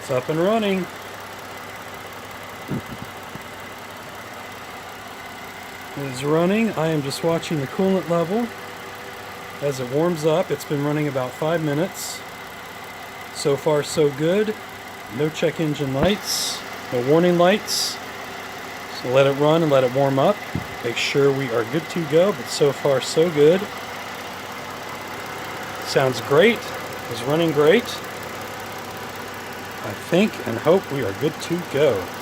It's up and running. It is running. I am just watching the coolant level as it warms up. It's been running about 5 minutes. So far so good. No check engine lights, no warning lights. So let it run and let it warm up. Make sure we are good to go, but so far so good. Sounds great. It's running great. I think and hope we are good to go.